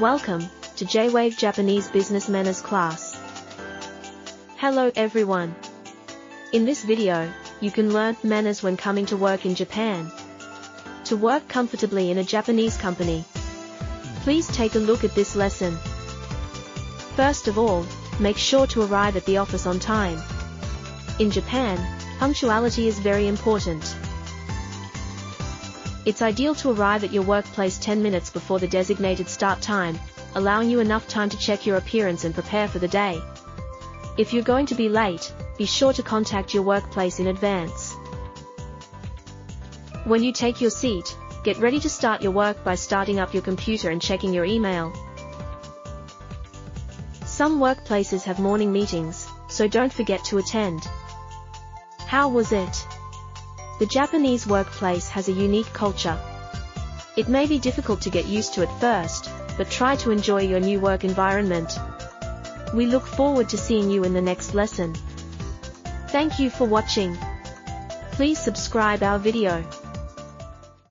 Welcome to J-Wave Japanese Business Manners class. Hello everyone. In this video, you can learn manners when coming to work in Japan. To work comfortably in a Japanese company. Please take a look at this lesson. First of all, make sure to arrive at the office on time. In Japan, punctuality is very important. It's ideal to arrive at your workplace 10 minutes before the designated start time, allowing you enough time to check your appearance and prepare for the day. If you're going to be late, be sure to contact your workplace in advance. When you take your seat, get ready to start your work by starting up your computer and checking your email. Some workplaces have morning meetings, so don't forget to attend. How was it? The Japanese workplace has a unique culture. It may be difficult to get used to at first, but try to enjoy your new work environment. We look forward to seeing you in the next lesson. Thank you for watching. Please subscribe our video.